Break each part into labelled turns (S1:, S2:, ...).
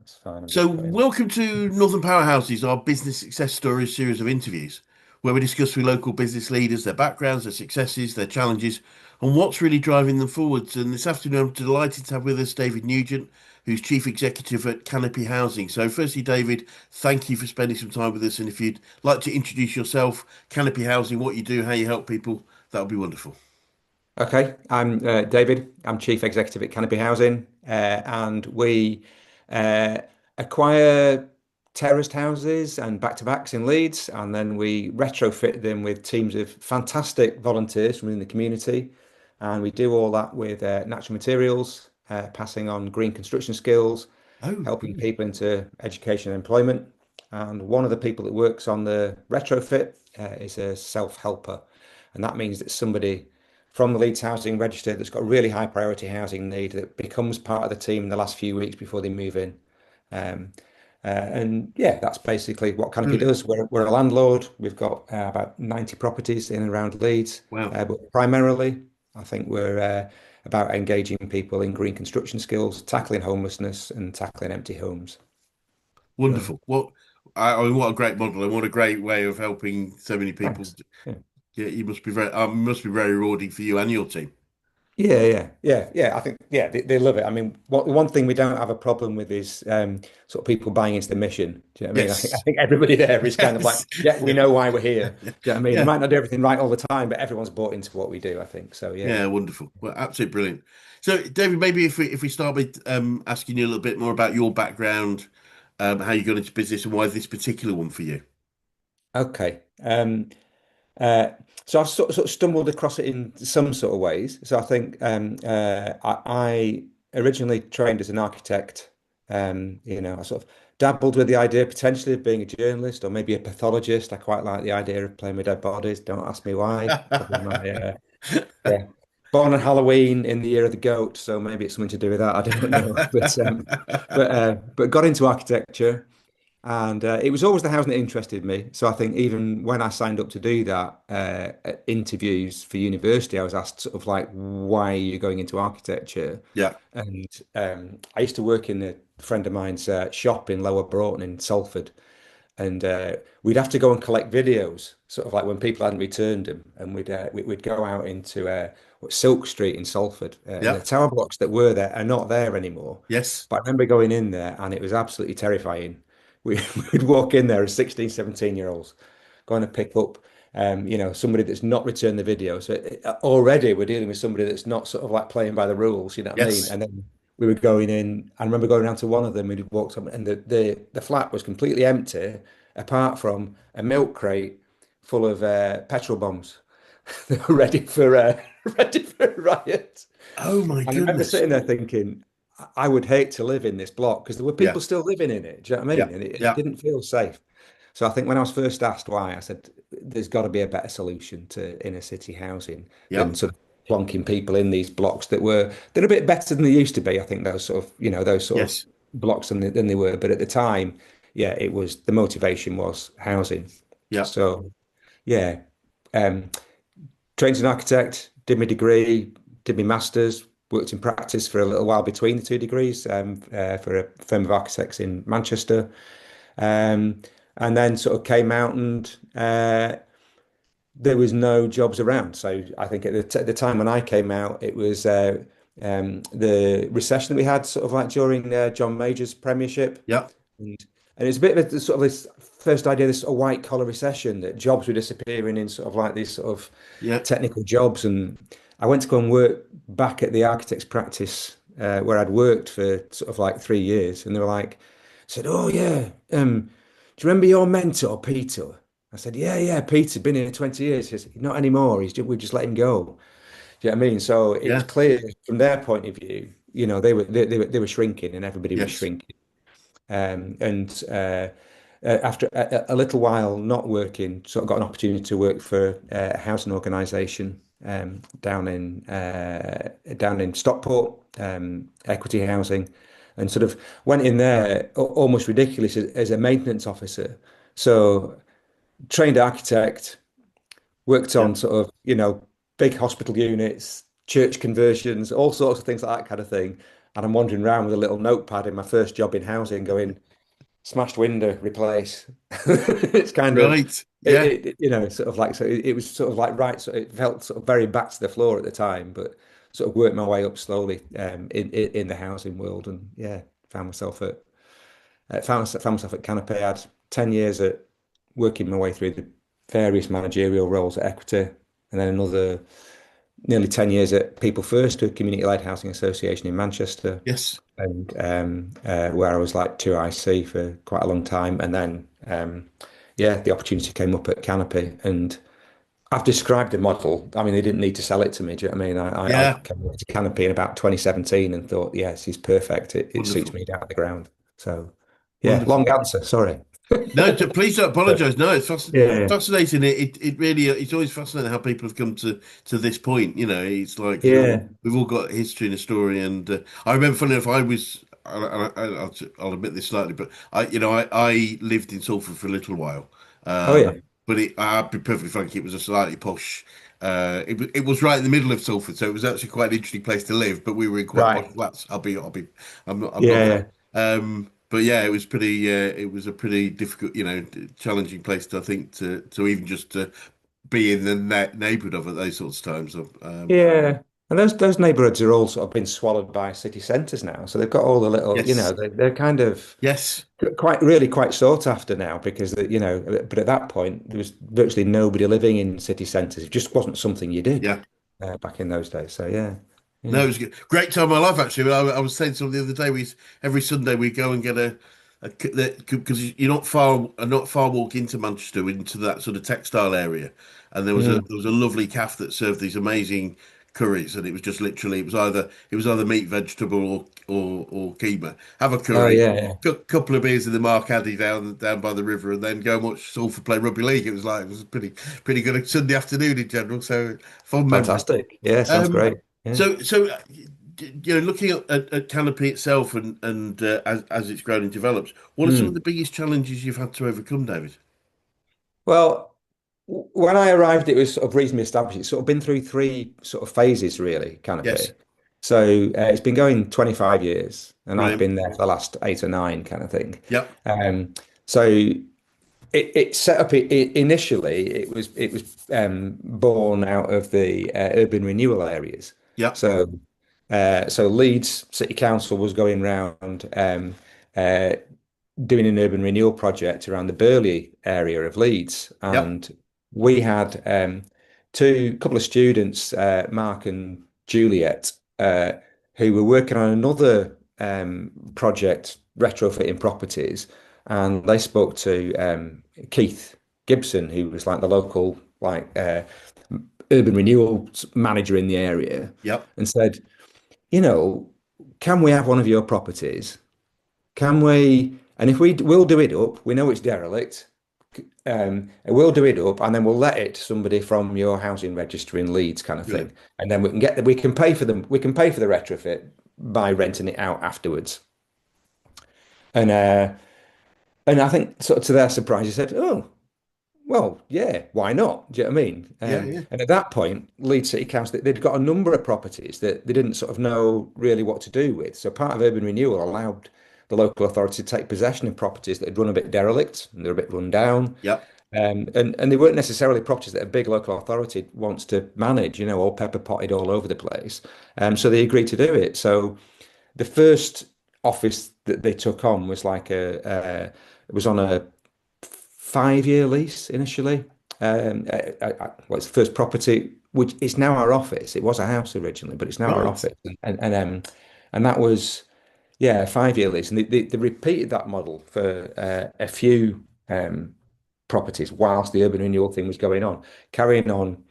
S1: That's fine. I'm
S2: So,
S1: just putting.
S2: welcome to Northern Powerhouses, our business success stories series of interviews, where we discuss with local business leaders their backgrounds, their successes, their challenges, and what's really driving them forwards. And this afternoon, I'm delighted to have with us David Nugent, who's Chief Executive at Canopy Housing. So, firstly, David, thank you for spending some time with us. And if you'd like to introduce yourself, Canopy Housing, what you do, how you help people, that would be wonderful.
S1: Okay, I'm David. I'm Chief Executive at Canopy Housing, and we uh, acquire terraced houses and back-to-backs in Leeds, and then we retrofit them with teams of fantastic volunteers from within the community, and we do all that with natural materials, passing on green construction skills,
S2: Oh,
S1: helping
S2: brilliant.
S1: people into education and employment. And one of the people that works on the retrofit is a self-helper, and that means that somebody from the Leeds Housing Register that's got a really high priority housing need that becomes part of the team in the last few weeks before they move in. Um, and yeah, that's basically what Canopy
S2: Brilliant.
S1: does. We're a landlord. We've got about 90 properties in and around Leeds,
S2: Wow.
S1: but primarily, I think we're about engaging people in green construction skills, tackling homelessness, and tackling empty homes. So,
S2: Wonderful. I mean, what a great model and what a great way of helping so many people.
S1: thanks. Yeah.
S2: Yeah, you must be very rewarding for you and your team.
S1: Yeah. I think they love it. I mean, one thing we don't have a problem with is sort of people buying into the mission. Do you know what I mean? I
S2: Yes.
S1: think everybody there is kind of like,
S2: Yes.
S1: yeah, we know why we're here. Do you know what I mean? They
S2: Yeah.
S1: might not do everything right all the time, but everyone's bought into what we do, I think. So yeah.
S2: Yeah, wonderful. Well, absolutely brilliant. So, David, maybe if we start with asking you a little bit more about your background, how you got into business and why this particular one for you.
S1: Okay. Uh, so I've sort of stumbled across it in some sort of ways. So I think I originally trained as an architect. I sort of dabbled with the idea potentially of being a journalist or maybe a pathologist. I quite like the idea of playing with dead bodies. Don't ask me why. Probably my yeah. Born on Halloween in the year of the goat, so maybe it's something to do with that. I don't know, but got into architecture. And it was always the housing that interested me. So I think even when I signed up to do that at interviews for university, I was asked sort of like, why are you going into architecture?
S2: Yeah.
S1: And I used to work in a friend of mine's shop in Lower Broughton in Salford. And we'd have to go and collect videos, sort of like when people hadn't returned them. And we'd go out into Silk Street in Salford. And the
S2: Yeah.
S1: tower blocks that were there are not there anymore.
S2: Yes.
S1: But I remember going in there and it was absolutely terrifying. We, we'd walk in there as 16, 17-year-olds, going to pick up, somebody that's not returned the video. So already we're dealing with somebody that's not sort of like playing by the rules, you know what I mean?
S2: Yes.
S1: And then we were going in. I remember going down to one of them. We'd walked up, and the flat was completely empty, apart from a milk crate full of petrol bombs. They were ready for ready for a riot.
S2: Oh my
S1: And I remember
S2: goodness.
S1: sitting there thinking, I would hate to live in this block because there were
S2: Yeah.
S1: people still living in it. Do you know what I
S2: Yeah.
S1: mean? And it
S2: Yeah.
S1: didn't feel safe. So I think when I was first asked why, I said, there's got to be a better solution to inner city housing
S2: Yeah.
S1: than sort of plonking people in these blocks they're a bit better than they used to be. I think those sort of
S2: Yes.
S1: blocks than they were. But at the time, yeah, it was the motivation was housing.
S2: Yeah.
S1: So yeah, um, trained as an architect, did my degree, did my master's, worked in practice for a little while between the two degrees for a firm of architects in Manchester. Um, and then sort of came out and there was no jobs around. So I think at the time when I came out, it was the recession that we had sort of like during John Major's premiership.
S2: Yeah.
S1: And, and it's a bit of a sort of this first idea, this sort of white collar recession that jobs were disappearing in sort of like these sort of
S2: Yeah.
S1: technical jobs. And I went to go and work back at the architect's practice where I'd worked for sort of like 3 years. And they were like, said, "Oh yeah, do you remember your mentor, Peter?" I said, "Yeah, Peter's been here 20 years." He said, "Not anymore. We've just let him go." Do you know what I mean? So it was
S2: Yeah.
S1: clear from their point of view, they were shrinking and everybody was
S2: Yes.
S1: shrinking. And after a little while not working, sort of got an opportunity to work for a housing organisation down in Stockport, equity housing, and sort of went in there almost ridiculous as a maintenance officer. So trained architect, worked
S2: Yeah.
S1: on sort of, big hospital units, church conversions, all sorts of things like that kind of thing. and I'm wandering around with a little notepad in my first job in housing, going, smashed window, replace. It's kind of
S2: Right. Yeah.
S1: sort of like, so it was sort of like right, so it felt sort of very back to the floor at the time, but sort of worked my way up slowly in the housing world, and yeah, found myself at Canopy. I had 10 years at working my way through the various managerial roles at Equity, and then another nearly 10 years at People First, a community-led housing association in Manchester,
S2: Yes.
S1: and where I was like 2IC for quite a long time. And then, yeah, the opportunity came up at Canopy, and I've described the model. I mean, they didn't need to sell it to me. Do you know what I mean? I
S2: Yeah.
S1: came up to Canopy in about 2017 and thought, yes, he's perfect. It suits
S2: Wonderful.
S1: me down to the ground. So, yeah,
S2: Wonderful.
S1: long answer. Sorry.
S2: No, please don't
S1: But
S2: apologise. No, it's
S1: yeah,
S2: fascinating. It really it's always fascinating how people have come to this point. You know, it's like
S1: yeah.
S2: we've all got a history and a story. And I remember, funny enough, I'll admit this slightly, but I lived in Salford for a little while.
S1: Oh, yeah.
S2: But I'll be perfectly frank, it was a slightly posh. It was right in the middle of Salford, so it was actually quite an interesting place to live. But we were in quite posh
S1: Right.
S2: flats. I'm not
S1: Yeah,
S2: but yeah, it was pretty. It was a pretty difficult, challenging place to I think to even just to be in the neighbourhood of at those sorts of times.
S1: yeah. Yeah. And those neighborhoods are all sort of been swallowed by city centres now. So they've got all the little,
S2: Yes,
S1: they're kind of
S2: yes,
S1: quite sought after now because but at that point there was virtually nobody living in city centres. It just wasn't something you did
S2: yeah.
S1: back in those days. So yeah,
S2: No,
S1: yeah.
S2: it was a great time of my life actually. I was saying something the other day. We every Sunday we go and get a because not far walk into Manchester into that sort of textile area, and
S1: Mm.
S2: there was a lovely cafe that served these amazing curries, and it was just literally it was either meat, vegetable, or keema. Have a
S1: Oh
S2: curry,
S1: yeah, yeah.
S2: couple of beers in the Mark Addy down by the river, and then go and watch Salford play rugby league. It was a pretty good Sunday afternoon in general. So fond memories.
S1: Fantastic. Yeah, sounds
S2: Um,
S1: great. Yeah.
S2: looking at Canopy itself and as it's grown and develops, what are some of the
S1: Mm.
S2: biggest challenges you've had to overcome, David?
S1: Well, when I arrived, it was sort of reasonably established. It's sort of been through three sort of phases, really,
S2: Yes.
S1: Canopy. So it's been going 25 years, and I've
S2: Brilliant.
S1: been there for the last 8 or 9, kind of thing.
S2: Yep.
S1: So it set up initially. It was born out of the urban renewal areas.
S2: Yep.
S1: So so Leeds City Council was going round uh, doing an urban renewal project around the Burley area of Leeds,
S2: Yep.
S1: and we had two couple of students, Mark and Juliet, who were working on another project retrofitting properties, and they spoke to Keith Gibson, who was like the local urban renewal manager in the area,
S2: Yep.
S1: and said, you know, can we have one of your properties? Can we? And if we'll do it up, we know it's derelict. And we'll do it up, and then we'll let it to somebody from your housing register in Leeds, kind of thing.
S2: Brilliant.
S1: And then we can pay for them. We can pay for the retrofit by renting it out afterwards. And and I think sort of to their surprise, he said, "Oh, well, yeah, why not? Do you know what I mean?"
S2: Yeah. Yeah.
S1: And at that point, Leeds City Council, they'd got a number of properties that they didn't sort of know really what to do with. So part of urban renewal allowed the local authority to take possession of properties that had run a bit derelict and they're a bit run down.
S2: Yep.
S1: And they weren't necessarily properties that a big local authority wants to manage, all pepper potted all over the place. So they agreed to do it. So the first office that they took on was it was on a 5-year lease initially. Well, it's the first property, which is now our office. It was a house originally, but it's now our
S2: Right.
S1: office. And that was, yeah, a 5-year lease. And they repeated that model for a few properties whilst the urban renewal thing was going on, carrying on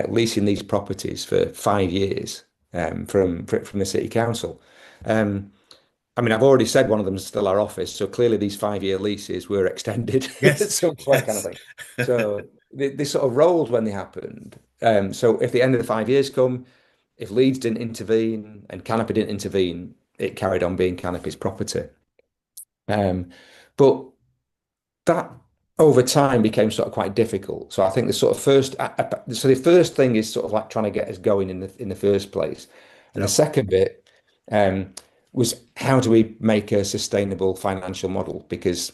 S1: leasing these properties for 5 years from the city council. Um, I mean, I've already said one of them is still our office, so clearly these 5-year leases were extended at
S2: Yes.
S1: some point, kind of
S2: Yes.
S1: thing. So they sort of rolled when they happened. So if the end of the 5 years come, if Leeds didn't intervene and Canopy didn't intervene, it carried on being Canopy's property. Um, but that over time became sort of quite difficult. So I think the sort of so the first thing is sort of like trying to get us going in the first place, and the
S2: Yep.
S1: second bit. Um, was how do we make a sustainable financial model? Because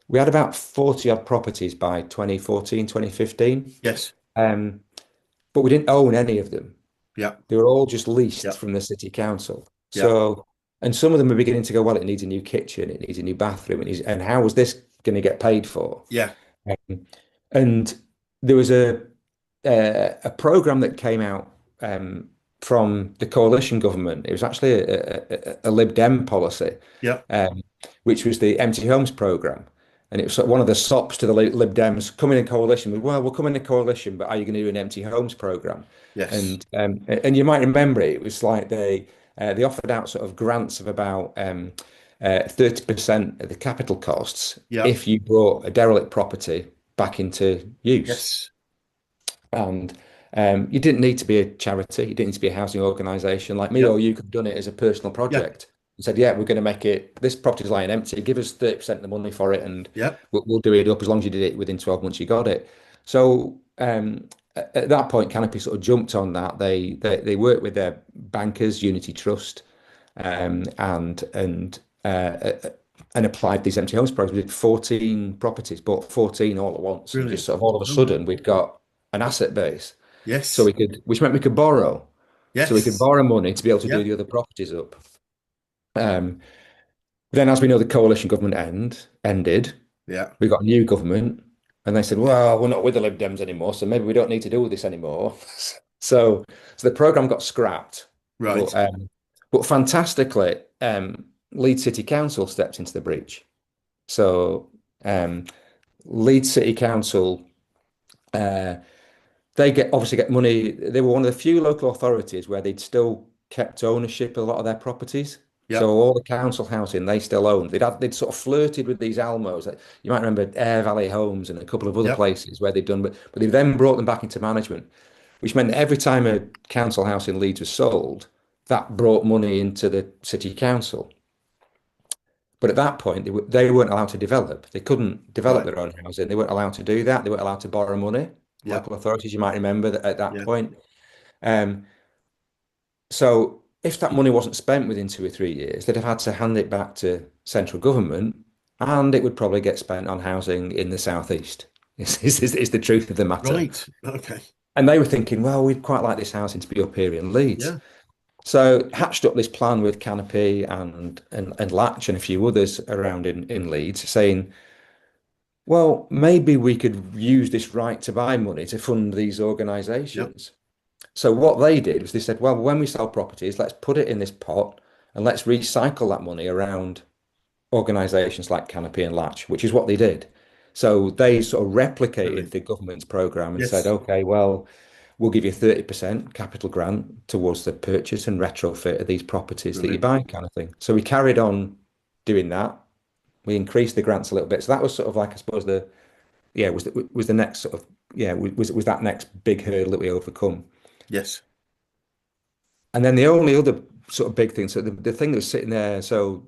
S1: we had about 40 odd properties by 2014, 2015,
S2: Yes.
S1: but we didn't own any of them.
S2: Yeah.
S1: They were all just leased
S2: Yeah.
S1: from the city council.
S2: Yeah.
S1: So, and some of them are beginning to go, well, it needs a new kitchen, it needs a new bathroom, and how was this going to get paid for?
S2: Yeah.
S1: Um, and there was a program that came out from the coalition government. It was actually a Lib Dem policy,
S2: Yeah.
S1: um, which was the empty homes program. And it was sort of one of the sops to the Lib Dems coming in coalition with, well, we'll come in a coalition, but are you going to do an empty homes program?
S2: Yes.
S1: And you might remember it was like they offered out sort of grants of about 30% of the capital costs
S2: Yeah.
S1: if you brought a derelict property back into use.
S2: Yes.
S1: And you didn't need to be a charity, you didn't need to be a housing organisation like me,
S2: Yeah.
S1: or you could have done it as a personal
S2: Yeah.
S1: project. You said, yeah, we're going to make it, this property's lying empty, give us 30% of the money for it, and
S2: Yeah.
S1: we'll do it up as long as you did it within 12 months, you got it. So at that point, Canopy sort of jumped on that. They worked with their bankers, Unity Trust, and and applied these empty homes programs. We did 14 properties, bought 14 all at once, and just
S2: Brilliant.
S1: sort of all of a
S2: Oh, wow.
S1: sudden we'd got an asset base. So
S2: Yes.
S1: we could, which meant we could borrow. So we could
S2: Yes.
S1: borrow money to be able to do
S2: Yeah.
S1: the other properties up. Um, then, as we know, the coalition government ended.
S2: Yeah.
S1: We got a new government, and they said, "Well, we're not with the Lib Dems anymore, so maybe we don't need to do this anymore." So the program got scrapped. But
S2: Right.
S1: but fantastically, Leeds City Council stepped into the breach. So um, Leeds City Council. Uh, they obviously get money. They were one of the few local authorities where they'd still kept ownership of a lot of their properties. So
S2: Yeah.
S1: all the council housing they still owned. They'd sort of flirted with these Almos. You might remember Air Valley Homes and a couple of other
S2: Yeah.
S1: places where they'd done, but they then brought them back into management, which meant that every time a council house in Leeds was sold, that brought money into the city council. But at that point, they weren't allowed to develop. They couldn't develop
S2: Right.
S1: their own housing. They weren't allowed to do that. They weren't allowed to borrow money.
S2: Yeah.
S1: Local authorities, you might remember that at that
S2: Yeah.
S1: point. Um, so if that money wasn't spent within 2 or 3 years, they'd have had to hand it back to central government, and it would probably get spent on housing in the southeast. Is the truth of the matter.
S2: Right. Okay.
S1: And they were thinking, well, we'd quite like this housing to be up here in Leeds.
S2: Yeah.
S1: So hatched up this plan with Canopy and Latch and a few others around in Leeds, saying, well, maybe we could use this right to buy money to fund these
S2: Yeah.
S1: organisations. So what they did was they said, well, when we sell properties, let's put it in this pot and let's recycle that money around organisations like Canopy and Latch, which is what they did. So they sort of replicated
S2: Brilliant.
S1: the government's program and said,
S2: Yes.
S1: okay, well, we'll give you 30% capital grant towards the purchase and retrofit of these properties that you
S2: Brilliant.
S1: buy, kind of thing. So we carried on doing that. We increased the grants a little bit. So that was sort of like, I suppose, was the next sort of, was that next big hurdle that we overcome.
S2: Yes.
S1: And then the only other sort of big thing, so the thing that was sitting there, so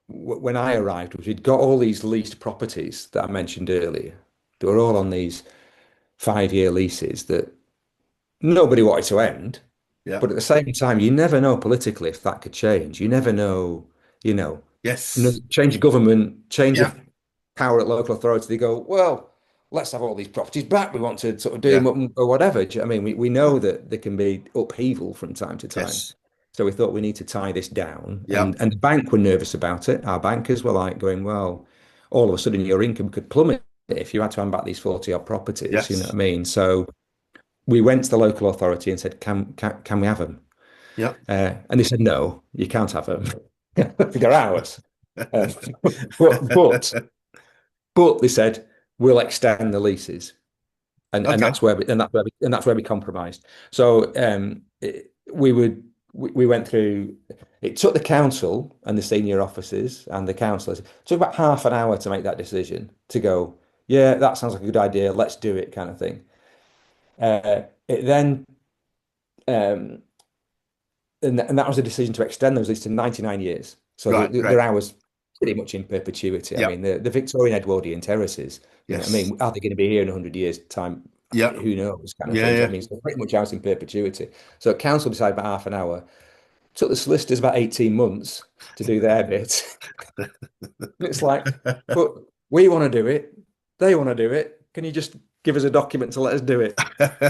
S1: when I arrived, was we'd got all these leased properties that I mentioned earlier. They were all on these 5-year leases that nobody wanted to end.
S2: Yeah.
S1: But at the same time, you never know politically if that could change. You never know, you know,
S2: Yes.
S1: change of government, change
S2: Yeah.
S1: of power at local authority. They go, well, let's have all these properties back. We want to sort of do
S2: Yeah.
S1: them up or whatever. Do you know what I mean? We know that there can be upheaval from time to time.
S2: Yes.
S1: So we thought we need to tie this down.
S2: Yeah.
S1: And the bank were nervous about it. Our bankers were like going, well, all of a sudden your income could plummet if you had to hand back these 40 odd properties. You know what
S2: Yes.
S1: I mean? So we went to the local authority and said, can we have them?
S2: Yeah.
S1: And they said, no, you can't have them. They're ours. Uh, but, but, but they said, we'll extend the leases. And
S2: Okay.
S1: that's where we compromised. So we went through. It took the council and the senior officers and the councillors. It took about half an hour to make that decision to go. Yeah, that sounds like a good idea. Let's do it, kind of thing. It then um, and that was a decision to extend those leases to 99 years. So
S2: Right.
S1: they're
S2: Right.
S1: ours pretty much in perpetuity. I
S2: Yeah.
S1: mean, the Victorian Edwardian terraces, you know what I
S2: Yes.
S1: mean? Are they going to be here in 100 years' time?
S2: Yeah.
S1: Who knows, kind of
S2: Yeah.
S1: thing. Do you know what I
S2: Yeah.
S1: mean? So pretty much ours in perpetuity. So council decided about half an hour. Took the solicitors about 18 months to do their bit. It's like, but we want to do it. They want to do it. Can you just give us a document to let us do it?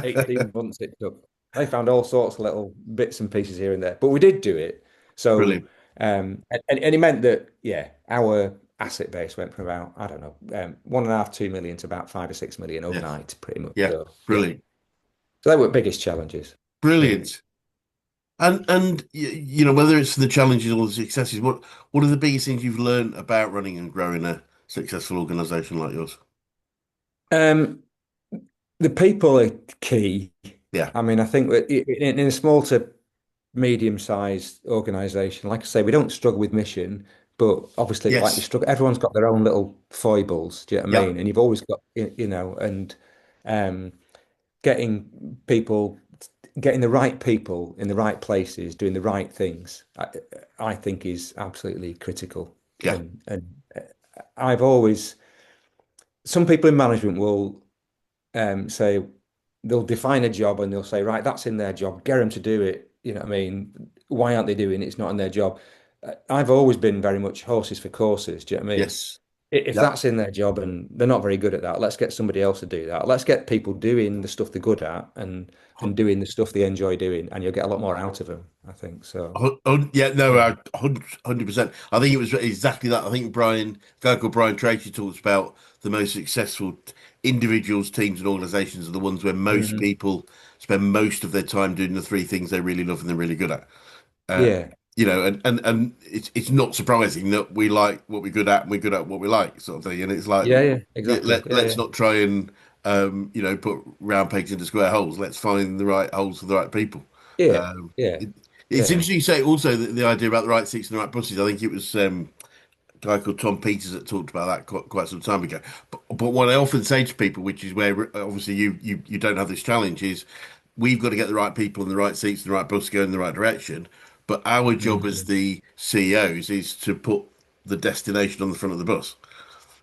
S1: 18 months it took. They found all sorts of little bits and pieces here and there, but we did do it. So,
S2: Brilliant.
S1: and it meant that, yeah, our asset base went from about, I don't know, 1.5, 2 million to about 5 or 6 million
S2: Yes.
S1: overnight, pretty much.
S2: Yeah.
S1: So, yeah.
S2: Brilliant.
S1: So they were biggest challenges. Yeah.
S2: Brilliant. And you know, whether it's the challenges or the successes, what are the biggest things you've learned about running and growing a successful organization like yours?
S1: Um, the people are key.
S2: Yeah.
S1: I mean, I think that in a small to medium-sized organization, like I say, we don't struggle with mission, but obviously, like you
S2: Yes.
S1: struggle, everyone's got their own little foibles. Do you know what I
S2: Yeah.
S1: mean? And you've always got, and um, getting people, getting the right people in the right places, doing the right things, I think is absolutely critical.
S2: Yeah.
S1: And I've always, some people in management will say they'll define a job and they'll say, right, that's in their job, get them to do it. You know what I mean? Why aren't they doing it? It's not in their job. I've always been very much horses for courses. Do you know what I mean?
S2: Yes.
S1: If
S2: Yeah.
S1: that's in their job and they're not very good at that, let's get somebody else to do that. Let's get people doing the stuff they're good at and doing the stuff they enjoy doing, and you'll get a lot more out of them, I think. So,
S2: Yeah, no,
S1: yeah.
S2: 100%. I think it was exactly that. I think a guy called Brian Tracy talks about the most successful individuals, teams, and organizations are the ones where most
S1: Mhm.
S2: people spend most of their time doing the three things they really love and they're really good at. Uh,
S1: Yeah.
S2: you know, and it's not surprising that we like what we're good at and we're good at what we like, sort of thing. And it's like
S1: Yeah, yeah, exactly. Yeah,
S2: let's
S1: yeah.
S2: not try and put round pegs into square holes. Let's find the right holes for the right people.
S1: Yeah,
S2: Um,
S1: yeah,
S2: it, it's
S1: yeah.
S2: interesting you say also that the idea about the right seats and the right buses. I think it was a guy called Tom Peters that talked about that quite some time ago. But what I often say to people, which is where obviously you don't have this challenge, is we've got to get the right people in the right seats, the right bus going in the right direction. But our job as
S1: Mhm.
S2: the CEOs is to put the destination on the front of the bus.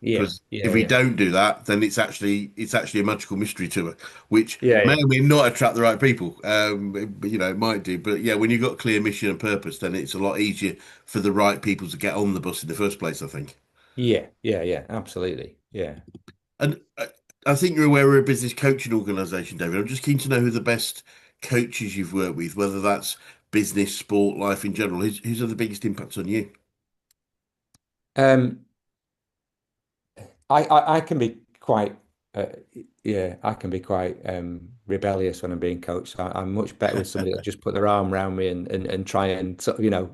S1: Yeah,
S2: Because if
S1: yeah,
S2: we
S1: yeah.
S2: don't do that, then it's actually a magical mystery tour, which
S1: Yeah,
S2: may
S1: yeah.
S2: or may not attract the right people. But, it might do. But yeah, when you've got clear mission and purpose, then it's a lot easier for the right people to get on the bus in the first place, I think.
S1: Yeah, yeah, yeah, absolutely. Yeah.
S2: And I think you're aware we're a business coaching organisation, David. I'm just keen to know who the best coaches you've worked with, whether that's business, sport, life in general. Who's had the biggest impacts on you?
S1: Um, I can be quite, uh, yeah, I can be quite rebellious when I'm being coached. I'm much better with somebody that just put their arm around me and try and sort of,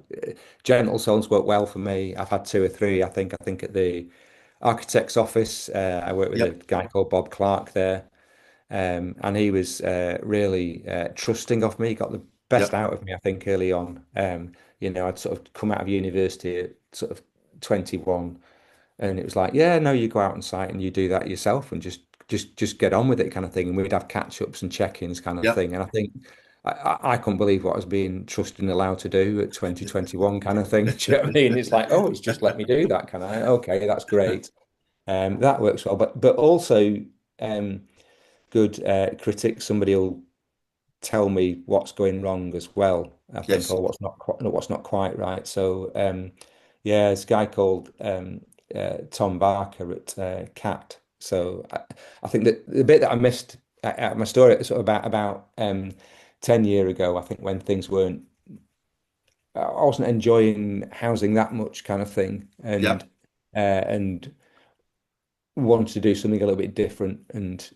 S1: gentle tones work well for me. I've had two or three, I think. I think at the architect's office, I worked with a
S2: Yep,
S1: guy called Bob Clark there. And he was really trusting of me. He got the best
S2: yep,
S1: out of me, I think, early on. I'd sort of come out of university at sort of 21, and it was like, yeah, no, you go out on site and you do that yourself, and just get on with it, kind of thing. And we'd have catch-ups and check-ins, kind of
S2: yep.
S1: thing. And I think I couldn't believe what I was being trusted and allowed to do at 2021, kind of thing. Do you know what I mean? It's like, oh, it's just let me do that, kind of. Okay, that's great. That works well, but also. Um, Good critic, somebody will tell me what's going wrong as well. I think,
S2: Yes.
S1: or what's not quite right. So, yeah, there's a guy called Tom Barker at Cat. So I think that the bit that I missed out of my story sort of about 10 years ago, I think when things weren't, I wasn't enjoying housing that much, kind of thing,
S2: Yep.
S1: and wanted to do something a little bit different, and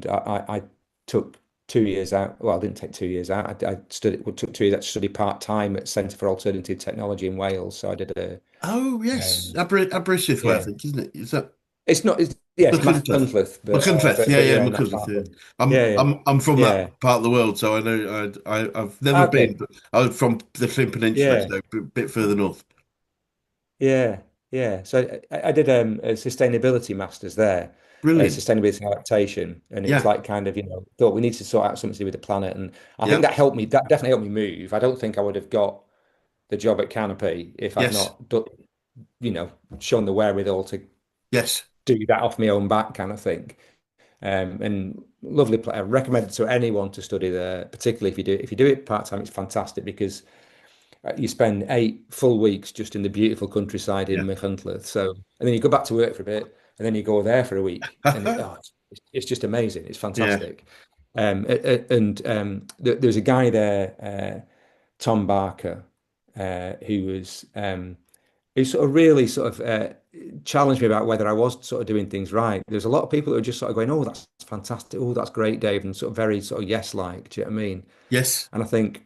S1: I took 2 years out. Well, I didn't take 2 years out. I studied, well, took 2 years to study part time at Centre for Alternative Technology in Wales. So I did a
S2: Oh, yes.
S1: um,
S2: Aberystwyth, I
S1: yeah.
S2: think, isn't it? Is that
S1: It's not. It's yeah. It's
S2: Machynlleth?
S1: Machynlleth, but
S2: Machynlleth. Yeah, yeah,
S1: yeah, not far
S2: Machynlleth. Yeah.
S1: from.
S2: I'm
S1: Yeah, yeah,
S2: I'm I'm from that
S1: yeah.
S2: part of the world, so I know I've never been,
S1: Okay.
S2: but I'm from the Flint Peninsula,
S1: Yeah,
S2: so a bit further north.
S1: yeah, yeah. So I did a sustainability masters there,
S2: Brilliant.
S1: sustainability adaptation, and it was
S2: Yeah.
S1: like kind of thought we need to sort out something to do with the planet, and I think
S2: Yeah.
S1: that helped me. That definitely helped me move. I don't think I would have got the job at Canopy if I'd
S2: Yes.
S1: not done, you know, shown the wherewithal to
S2: Yes.
S1: do that off my own back, kind of thing. And lovely place. I recommend it to anyone to study there, particularly if you do it part time. It's fantastic because you spend 8 full weeks just in the beautiful countryside
S2: Yeah.
S1: in Machynlleth. So, and then you go back to work for a bit, and then you go there for a week, and it's just amazing. It's
S2: Yeah.
S1: fantastic. And there's a guy there, Tom Barker, who was who sort of really sort of challenged me about whether I was sort of doing things right. There's a lot of people that are just sort of going, "Oh, that's fantastic. Oh, that's great, Dave," and sort of very sort of yes-like. Do you know what I mean?
S2: Yes.
S1: And I think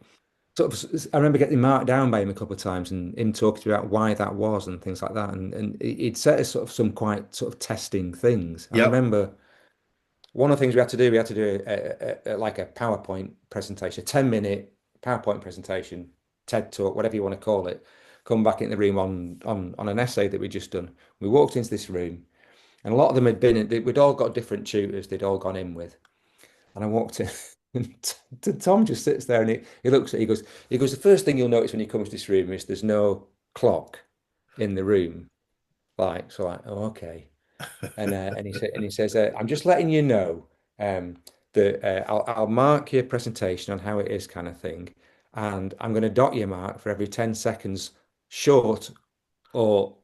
S1: sort of I remember getting marked down by him a couple of times and him talking to me about why that was and things like that. And he'd set us sort of some quite sort of testing things. And I
S2: Yep.
S1: remember one of the things we had to do like a PowerPoint presentation, a 10-minute PowerPoint presentation, TED Talk, whatever you want to call it. Come back in the room on an essay that we'd just done. We walked into this room, and a lot of them had been, we'd all got different tutors they'd all gone in with. And I walked in, and Tom just sits there and he looks at it, he goes, the first thing you'll notice when you come to this room is there's no clock in the room. Like, so like, oh, okay. And he says, I'm just letting you know that I'll mark your presentation on how it is, kind of thing, and I'm going to dot your mark for every 10 seconds short or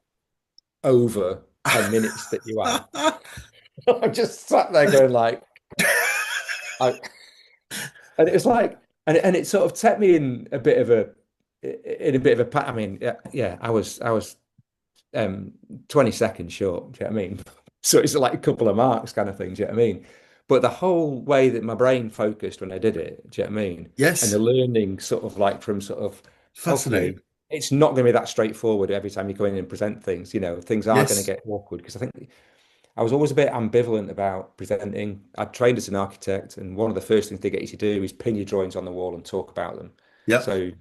S1: over 10 minutes that you add. I just sat there going like, I, and it was like, and it sort of set me in a bit of a pat. I mean, yeah, I was 20 seconds short. Do you know what I mean? So it's like a couple of marks kind of thing. Do you know what I mean? But the whole way that my brain focused when I did it, do you know what I mean? And the
S2: Yes.
S1: learning sort of like from sort of,
S2: Fascinating.
S1: okay, it's not going to be that straightforward every time you go in and present things. Things are going to
S2: Yes.
S1: get awkward because I think I was always a bit ambivalent about presenting. I trained as an architect, and one of the first things they get you to do is pin your drawings on the wall and talk about them.
S2: Yep.
S1: So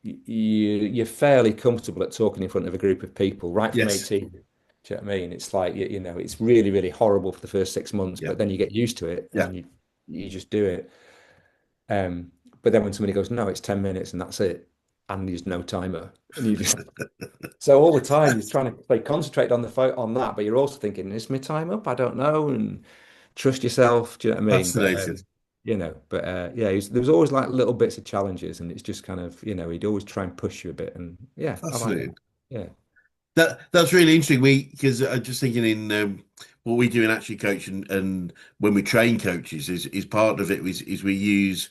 S1: you're fairly comfortable at talking in front of a group of people right from
S2: Yes.
S1: 18. Do you know what I mean? It's like it's really, really horrible for the first 6 months, but
S2: Yep.
S1: then you get used to it and then
S2: Yep.
S1: you just do it. But then when somebody goes, no, it's 10 minutes and that's it, and there's no timer, and you just so all the time you're trying to like concentrate on the on that, but you're also thinking, is my time up? I don't know, and trust yourself. Do you know what I mean? But
S2: Fascinating.
S1: yeah, there was always like little bits of challenges, and it's just kind of he'd always try and push you a bit, and yeah, I like that.
S2: Fascinating.
S1: Yeah,
S2: That's really interesting. We because I'm just thinking in what we do in Actually Coach and when we train coaches is part of it is we use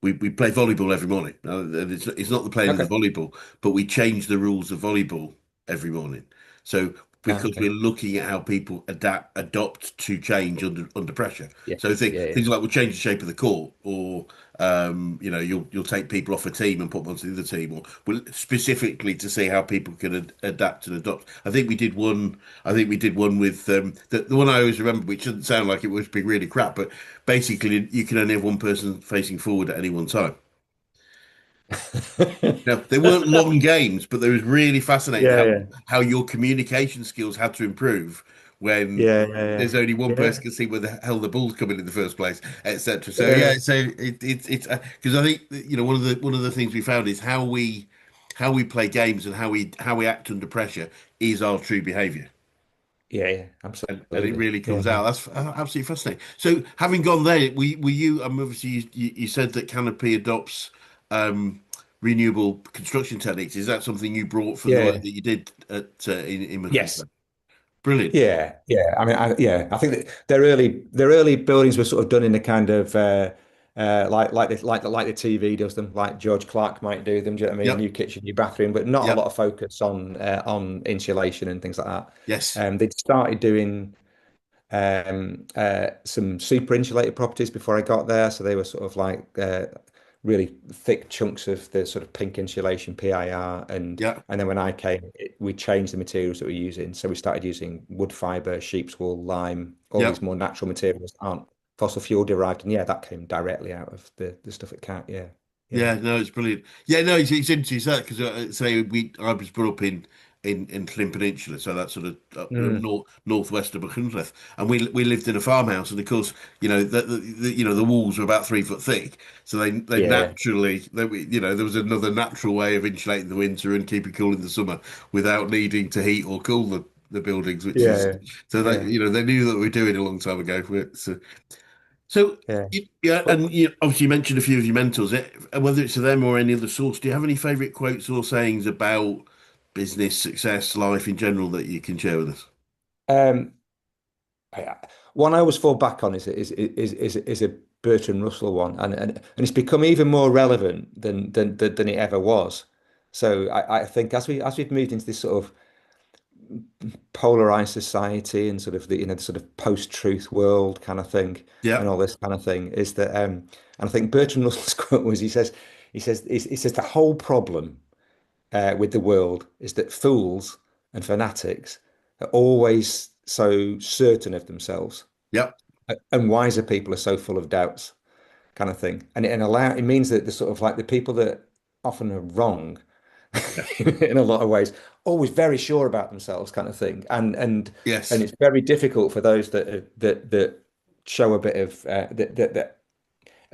S2: we play volleyball every morning. Now, and it's not the playing of the
S1: okay,
S2: volleyball, but we change the rules of volleyball every morning. So because
S1: okay,
S2: we're looking at how people adopt to change under pressure. So
S1: yes, yeah, yeah,
S2: things like we'll change the shape of the court, or you'll take people off a team and put them onto the other team, or specifically to see how people can adapt and adopt. I think we did one. I think we did one with the one I always remember, which doesn't sound like it was being really crap, but basically you can only have one person facing forward at any one time. Now, they weren't long games, but they was really fascinating
S1: yeah, yeah,
S2: how your communication skills had to improve when
S1: yeah, yeah,
S2: there's only one
S1: yeah,
S2: person can see where the hell the ball's coming in the first place, etc. So
S1: yeah,
S2: yeah, so it's because I think one of the things we found is how we play games and how we act under pressure is our true behaviour.
S1: yeah,
S2: And it
S1: absolutely,
S2: really
S1: yeah,
S2: comes out. That's absolutely fascinating. So, having gone there, were you? Obviously, you said that Canopy adopts um, renewable construction techniques. Is that something you brought from the work
S1: yeah,
S2: that you did in
S1: yes.
S2: McIntyre? Brilliant.
S1: Yeah, yeah. I mean, I think that their early buildings were sort of done in a kind of like the TV does them, like George Clark might do them. Do you know what I mean? New
S2: Yep.
S1: kitchen, new bathroom, but not a lot
S2: Yep.
S1: of focus on insulation and things like that.
S2: Yes.
S1: They'd started doing some super insulated properties before I got there. So they were sort of like really thick chunks of the sort of pink insulation PIR,
S2: Yep.
S1: and then when I came, we changed the materials that we're using. So we started using wood fiber, sheep's wool, lime, all these
S2: Yep.
S1: more natural materials that aren't fossil fuel derived. And yeah, that came directly out of the stuff at Cat. Yeah, yeah,
S2: Yeah, no, it's brilliant. Yeah, no, it's interesting that because say I was brought up in Llyn Peninsula, so that's sort of
S1: mm,
S2: northwest of Machynlleth, and we lived in a farmhouse, and of course, the walls were about 3 foot thick, so they
S1: yeah,
S2: naturally there was another natural way of insulating the winter and keeping cool in the summer without needing to heat or cool the buildings, which is
S1: yeah,
S2: so they
S1: yeah,
S2: they knew that we were doing a long time ago. So,
S1: Yeah.
S2: yeah,
S1: But
S2: and obviously you mentioned a few of your mentors, whether it's to them or any other source. Do you have any favorite quotes or sayings about business, success, life in general that you can share with us?
S1: um, one I always fall back on is a Bertrand Russell one, and it's become even more relevant than it ever was. So I think as we've moved into this sort of polarized society and sort of the sort of post-truth world kind of thing
S2: Yeah,
S1: and all this kind of thing is that and I think Bertrand Russell's quote was he says the whole problem with the world is that fools and fanatics are always so certain of themselves
S2: yeah,
S1: and wiser people are so full of doubts kind of thing. And it means that the sort of like the people that often are wrong
S2: yeah.
S1: in a lot of ways, always very sure about themselves kind of thing. And
S2: Yes,
S1: it's very difficult for those that show a bit of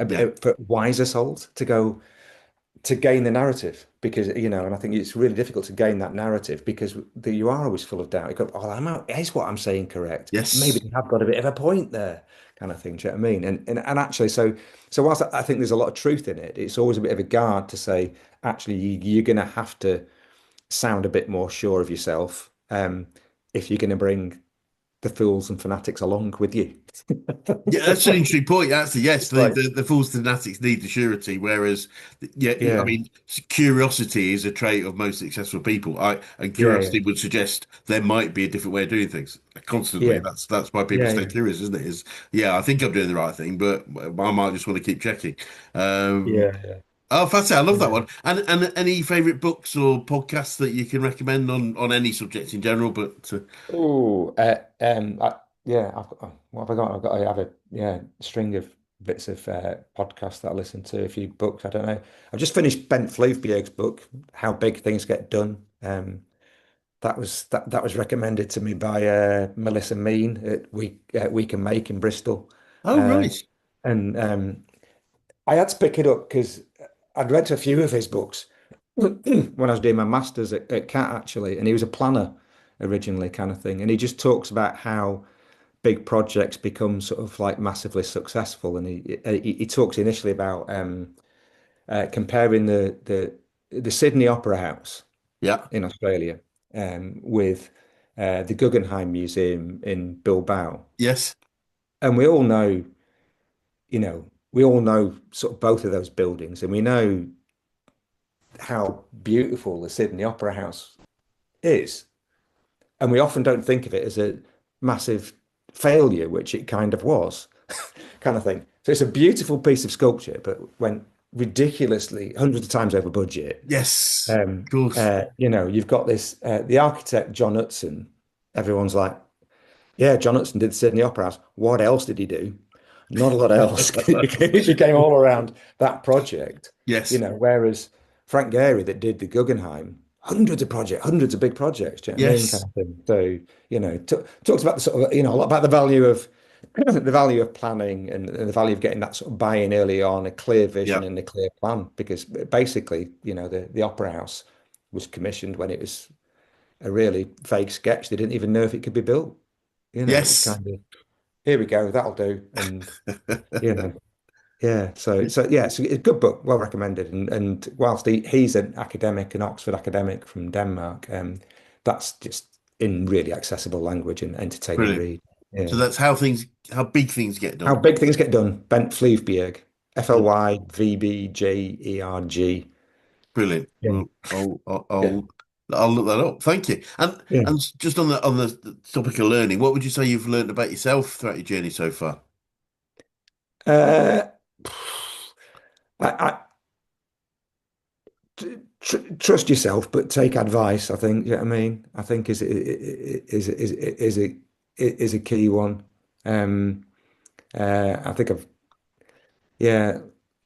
S2: yeah,
S1: for wiser souls to gain the narrative because and I think it's really difficult to gain that narrative because you are always full of doubt. You go, oh, is what I'm saying correct? Maybe
S2: yes,
S1: they have got a bit of a point there, kind of thing. Do you know what I mean? And actually, so whilst I think there's a lot of truth in it, it's always a bit of a guard to say, actually, you're going to have to sound a bit more sure of yourself if you're going to bring the fools and fanatics along with you.
S2: yeah. That's an interesting point. Actually, yes,
S1: It's like,
S2: the false fanatics need the surety, whereas, yeah, I
S1: yeah,
S2: mean, curiosity is a trait of most successful people. And
S1: yeah, yeah,
S2: curiosity would suggest there might be a different way of doing things constantly.
S1: yeah,
S2: That's why people
S1: yeah,
S2: stay
S1: yeah,
S2: curious, isn't it? Is yeah, I think I'm doing the right thing, but I might just want to keep checking. Um,
S1: yeah,
S2: Oh, fantastic! I love that
S1: yeah.
S2: one. And any favorite books or podcasts that you can recommend on any subject in general? But
S1: Oh, yeah. What have I got? I have a string of bits of podcasts that I listen to, a few books. I don't know. I've just finished Bent Fleabjerg's book, How Big Things Get Done. That was recommended to me by Melissa Mean at We Can Make in Bristol,
S2: oh,
S1: uh,
S2: right,
S1: and I had to pick it up because I'd read a few of his books when I was doing my masters at CAT actually, and he was a planner originally, kind of thing, and he just talks about how big projects become sort of like massively successful, and he talks initially about comparing the Sydney Opera House
S2: yeah,
S1: in Australia with the Guggenheim Museum in Bilbao.
S2: yes,
S1: And we all know sort of both of those buildings, and we know how beautiful the Sydney Opera House is. And we often don't think of it as a massive failure, which it kind of was, kind of thing. So it's a beautiful piece of sculpture, but went ridiculously hundreds of times over budget.
S2: yes, of course,
S1: You've got this the architect John Hudson. Everyone's like, yeah, John Hudson did the Sydney Opera House. What else did he do? Not a lot else. It became all around that project,
S2: yes,
S1: whereas Frank Gehry that did the Guggenheim, hundreds of projects, hundreds of big projects, do you know what I mean? Kind
S2: yes,
S1: of thing. So, talks about the sort of, a lot about the value of the value of planning and the value of getting that sort of buy-in early on, a clear vision
S2: yeah,
S1: and a clear plan, because basically, the Opera House was commissioned when it was a really vague sketch. They didn't even know if it could be built. It was
S2: yes.
S1: kind of, here we go, that'll do. And, you know, yeah. So yeah, it's a good book, well recommended. And whilst he's an academic, an Oxford academic from Denmark, that's just in really accessible language and entertaining
S2: Brilliant.
S1: read.
S2: So
S1: Yeah.
S2: that's how big things get
S1: How
S2: done.
S1: big things get done. Bent Fleabjerg, Flyvbjerg.
S2: Brilliant.
S1: Yeah.
S2: Well,
S1: Yeah.
S2: I'll look that up. Thank you.
S1: Yeah.
S2: And just on the topic of learning, what would you say you've learned about yourself throughout your journey so far?
S1: Uh, I, trust yourself, but take advice. I think. You know what I mean? I think is a key one. Um, I think I've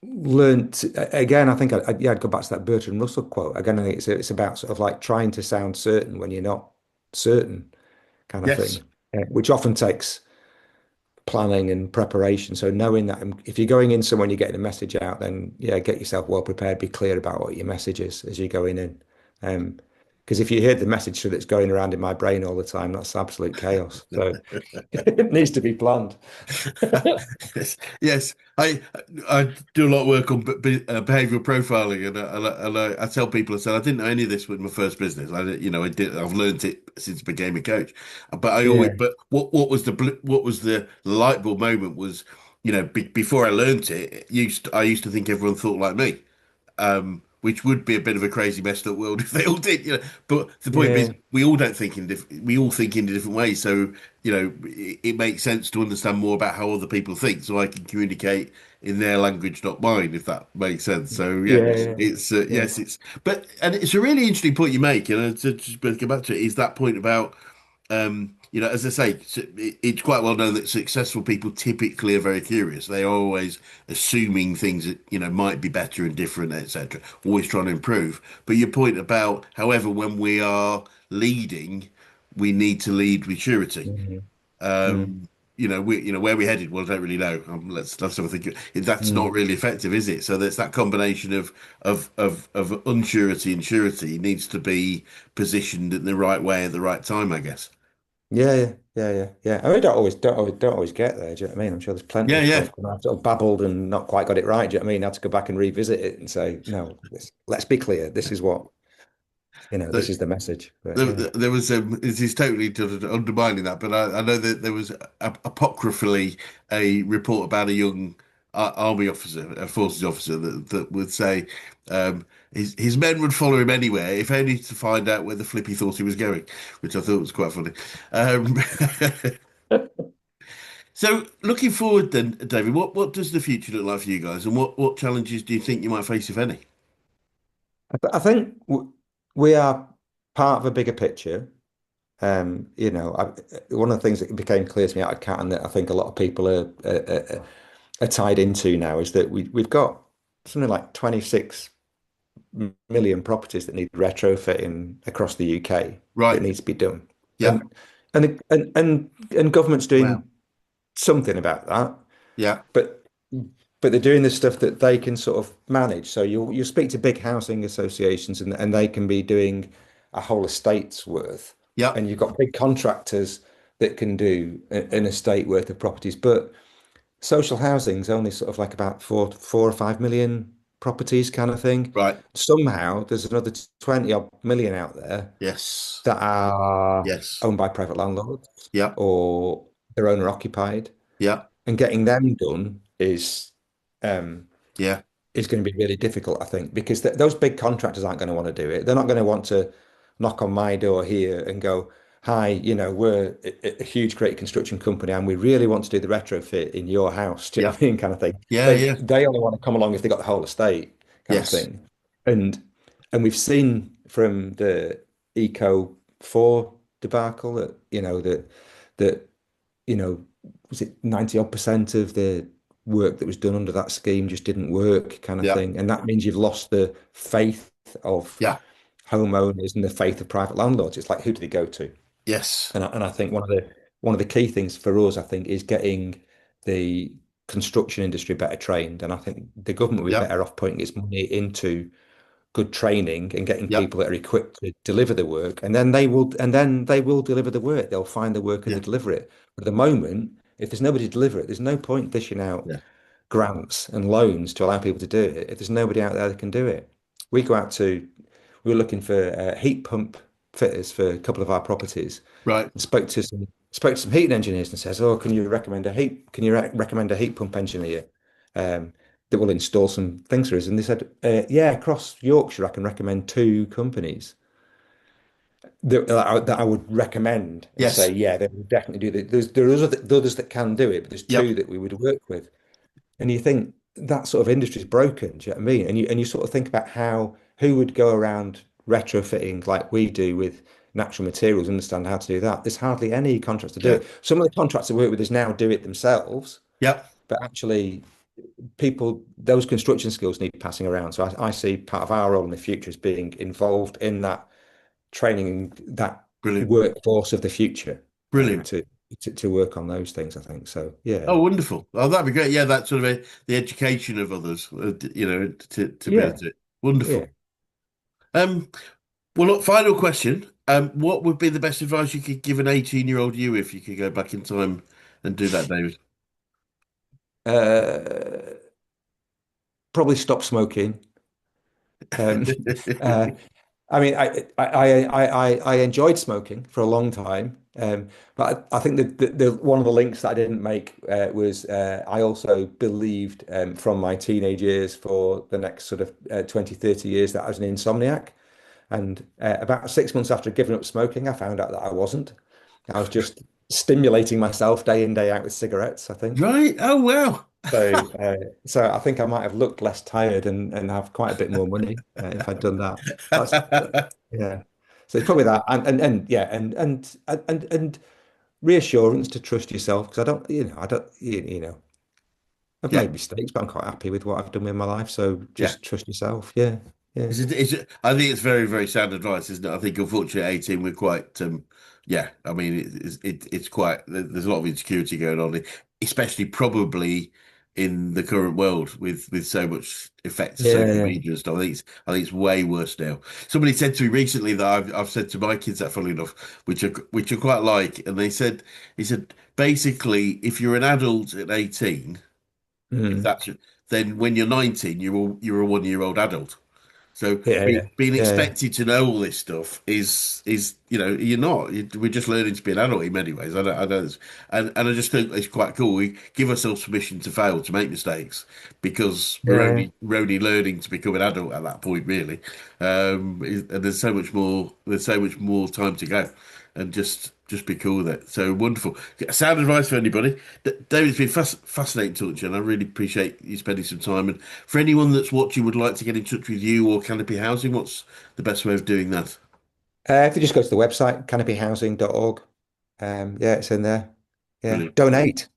S1: learned again. I think I'd go back to that Bertrand Russell quote again. I think it's about sort of like trying to sound certain when you're not certain, kind of
S2: Yes.
S1: thing, which often takes planning and preparation. So knowing that if you're going in somewhere and you're getting a message out, then yeah, get yourself well prepared, be clear about what your message is as you're going in. Because if you hear the message that's going around in my brain all the time, that's absolute chaos. So it needs to be planned.
S2: Yes, yes. I do a lot of work on behavioral profiling, and I tell people, I said I didn't know any of this with my first business. I did. I've learned it since I became a coach. But
S1: Yeah,
S2: what was what was the light bulb moment was, before I learned it, I used to think everyone thought like me, which would be a bit of a crazy, messed up world if they all did. But the point is,
S1: yeah,
S2: we all don't think in we all think in different ways. So it makes sense to understand more about how other people think, so I can communicate in their language, not mine, if that makes sense. So yeah,
S1: yeah, yeah,
S2: it's
S1: yeah.
S2: yes, and it's a really interesting point you make, and to just go back to it is that point about as I say, it's quite well known that successful people typically are very curious. They are always assuming things that, might be better and different, etc. Always trying to improve. But your point about, however, when we are leading, we need to lead with surety.
S1: Mhm. Mm,
S2: Um, where we headed. Well, I don't really know. Let's have a think. That's not
S1: mm.
S2: really effective, is it? So there's that combination of unsurety and surety needs to be positioned in the right way at the right time, I guess.
S1: Yeah, yeah, yeah, yeah, yeah. I mean, don't always get there. Do you know what I mean? I'm sure there's plenty
S2: Yeah,
S1: of
S2: yeah.
S1: stuff when I've sort of babbled and not quite got it right. Do you know what I mean? I had to go back and revisit it and say, no, let's be clear. This is what, this is the message. But yeah.
S2: There was this is totally undermining that, but I know that there was apocryphally a report about a young army officer, a forces officer, that would say his men would follow him anywhere, if only to find out where the flip he thought he was going, which I thought was quite funny. Um, so, looking forward, then, David, what does the future look like for you guys, and what challenges do you think you might face, if any?
S1: I think we are part of a bigger picture. One of the things that became clear to me out of Cat and that I think a lot of people are tied into now is that we've got something like 26 million properties that need retrofitting across the UK that
S2: Right.
S1: needs to be done.
S2: Yeah.
S1: And government's
S2: Wow.
S1: doing something about that,
S2: Yeah.
S1: but they're doing the stuff that they can sort of manage. So you'll speak to big housing associations and they can be doing a whole estate's worth.
S2: Yeah.
S1: And you've got big contractors that can do an estate worth of properties. But social housing's only sort of like about 4 or 5 million properties kind of thing.
S2: Right.
S1: Somehow there's another 20 odd million out there
S2: Yes.
S1: that are
S2: Yes.
S1: owned by private landlords
S2: Yeah.
S1: or they're owner occupied.
S2: Yeah.
S1: And getting them done um,
S2: Yeah.
S1: is going to be really difficult, I think, because those big contractors aren't going to want to do it. They're not going to want to knock on my door here and go, "Hi, we're a huge, great construction company, and we really want to do the retrofit in your house." Do you know
S2: Yeah.
S1: what I mean? Kind of thing.
S2: Yeah.
S1: They
S2: Yeah.
S1: they only want to come along if they got the whole estate, kind of
S2: Yes.
S1: thing. And we've seen from the Eco 4 debacle that that you know, was it 90 odd percent of the work that was done under that scheme just didn't work, kind of
S2: Yeah.
S1: thing. And that means you've lost the faith of
S2: Yeah.
S1: homeowners and the faith of private landlords. It's like, who do they go to?
S2: Yes.
S1: And I think one of the key things for us, I think, is getting the construction industry better trained. And I think the government would be
S2: Yeah.
S1: better off putting its money into good training and getting
S2: Yeah.
S1: people that are equipped to deliver the work, and then they will deliver the work. They'll find the work and they
S2: Yeah.
S1: deliver it. But at the moment, if there's nobody to deliver it, there's no point dishing out
S2: Yeah.
S1: grants and loans to allow people to do it if there's nobody out there that can do it. We go out to, we were looking for heat pump fitters for a couple of our properties
S2: Right.
S1: and spoke to some heating engineers and says, "Oh, can you recommend a heat pump engineer that will install some things for us?" And they said, "Yeah, across Yorkshire, I can recommend two companies that I would recommend and say,
S2: Yes.
S1: yeah, they will definitely do that. There are others that can do it, but there's two
S2: Yep.
S1: that we would work with." And you think that sort of industry is broken, do you know what I mean? And you sort of think about who would go around retrofitting like we do with natural materials, understand how to do that. There's hardly any contracts to do
S2: Yeah.
S1: it. Some of the contracts that work with us now do it themselves,
S2: Yep.
S1: but actually those construction skills need passing around. So I see part of our role in the future as being involved in that training that
S2: Brilliant.
S1: workforce of the future,
S2: Brilliant.
S1: to work on those things, I think. So yeah.
S2: Oh, wonderful. Oh, that'd be great. Yeah, that sort of the education of others, to be able
S1: Yeah.
S2: to.
S1: Yeah.
S2: Wonderful. Um, Well, look, final question. What would be the best advice you could give an 18-year-old you if you could go back in time and do that, David?
S1: Uh, Probably stop smoking. Um, uh, I mean, I enjoyed smoking for a long time, but I think the one of the links that I didn't make was I also believed from my teenage years for the next sort of 20, 30 years that I was an insomniac. And about 6 months after giving up smoking, I found out that I wasn't. I was just stimulating myself day in, day out with cigarettes, I think.
S2: Right. Oh, wow.
S1: So, so I think I might have looked less tired and have quite a bit more money if I'd done that. That's yeah. So it's probably that, and yeah, and reassurance to trust yourself because I don't, I don't, I've
S2: Yeah.
S1: made mistakes, but I'm quite happy with what I've done with my life. So
S2: Yeah.
S1: just trust yourself. Yeah, yeah,
S2: I think it's very, very sound advice, isn't it? I think unfortunately at 18 we're quite yeah, I mean it's quite there's a lot of insecurity going on, especially probably in the current world with so much effect of
S1: yeah,
S2: social
S1: yeah.
S2: media and stuff. I think it's way worse now. Somebody said to me recently that I've said to my kids that funnily enough, which I quite like, and he said basically if you're an adult at 18, if
S1: Mm.
S2: that's then when you're 19, you're a 1 year old adult. So
S1: Yeah, yeah,
S2: being
S1: yeah, yeah.
S2: expected to know all this stuff is you're not. We're just learning to be an adult in many ways. I don't, and I just think it's quite cool. We give ourselves permission to fail, to make mistakes, because
S1: Yeah.
S2: we're only learning to become an adult at that point, really. And there's so much more. There's so much more time to go, and just be cool with it. So wonderful. Sound advice for anybody. David, it's been fascinating talking to you, and I really appreciate you spending some time. And for anyone that's watching would like to get in touch with you or Canopy Housing, what's the best way of doing that?
S1: If you just go to the website, canopyhousing.org, yeah, it's in there. Yeah,
S2: Brilliant.
S1: donate.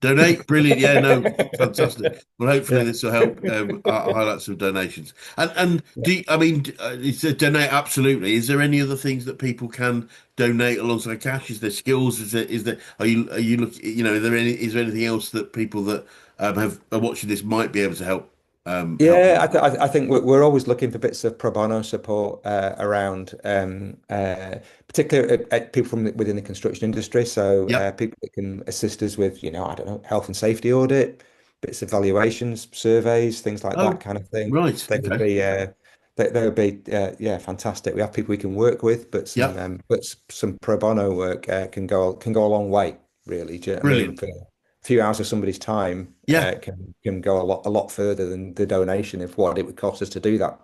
S2: Donate, brilliant. Yeah, no, fantastic. Well, hopefully
S1: Yeah.
S2: this will help highlight some donations. And I mean, it's a donate absolutely. Is there any other things that people can donate alongside cash? Is there skills? Is there are you look? Is there anything else that people that are watching this might be able to help
S1: Yeah,
S2: them?
S1: I think we're always looking for bits of pro bono support around, particularly people from within the construction industry. So
S2: Yep.
S1: people that can assist us with, I don't know, health and safety audit, bits of valuations, surveys, things like that
S2: Oh,
S1: kind of thing.
S2: right.
S1: They would
S2: Okay.
S1: be, they would be, yeah, fantastic. We have people we can work with,
S2: Yep.
S1: but some pro bono work can go a long way, really. Do you know what I mean?
S2: Brilliant.
S1: For few hours of somebody's time
S2: Yeah.
S1: can go a lot further than the donation of what it would cost us to do that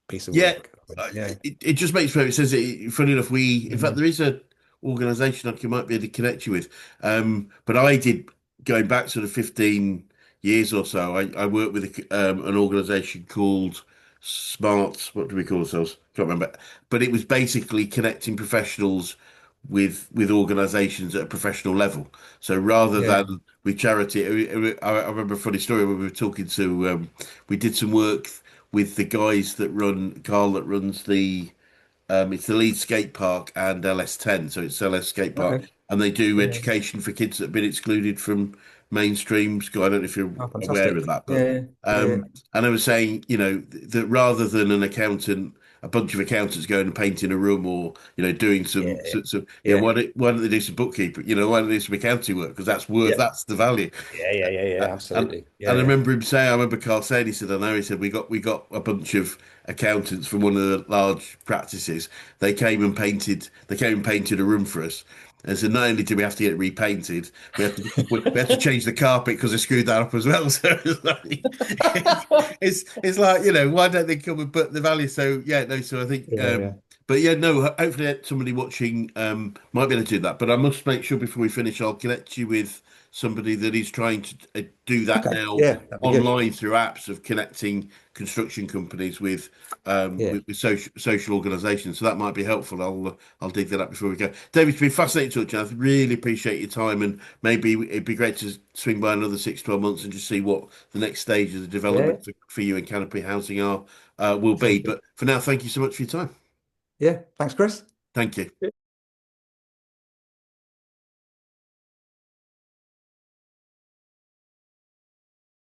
S1: piece of
S2: Yeah,
S1: work. Yeah.
S2: it just makes perfect sense. Funny enough, in fact,
S1: Mm.
S2: there is a organisation I might be able to connect you with. But I did, going back sort of 15 years or so, I worked with an organisation called Smart, what do we call ourselves? Can't remember. But it was basically connecting professionals with organisations at a professional level. So rather
S1: Yeah.
S2: than with charity, I remember a funny story when we were talking to, we did some work with the guys that run Carl that runs it's the Leeds skate park and LS10, so it's LS skate park,
S1: Okay.
S2: and they do
S1: Yeah.
S2: education for kids that have been excluded from mainstream school. I don't know if you're
S1: Oh,
S2: aware of
S1: fantastic.
S2: that, but
S1: Yeah. Yeah.
S2: and I was saying, that rather than a bunch of accountants going and painting a room or doing some
S1: Yeah.
S2: sorts of
S1: Yeah.
S2: why don't they do some bookkeeping? Why don't they do some accounting work? Because
S1: Yeah.
S2: that's the value.
S1: Yeah. Yeah. Yeah. Yeah.
S2: And
S1: Absolutely.
S2: I
S1: Yeah.
S2: remember I remember Carl saying, he said, I know, he said, we got a bunch of accountants from one of the large practices. They came and painted a room for us. And so not only did we have to get it repainted, we had to change the carpet because they screwed that up as well. So it's like, why don't they come and put the value? So yeah, no, so I think
S1: Yeah. Yeah.
S2: but yeah, no, hopefully somebody watching might be able to do that. But I must make sure before we finish, I'll connect you with somebody that is trying to do that
S1: Okay.
S2: now
S1: Yeah. That'd be good.
S2: online through apps of connecting construction companies
S1: Yeah.
S2: with social organisations. So that might be helpful. I'll dig that up before we go. David, it's been fascinating to talk to you. I really appreciate your time, and maybe it'd be great to swing by another 6, 12 months and just see what the next stage of the
S1: Yeah.
S2: development for you and Canopy Housing will be.
S1: Sounds good.
S2: But for now, thank you so much for your time.
S1: Yeah. Thanks, Chris.
S2: Thank you.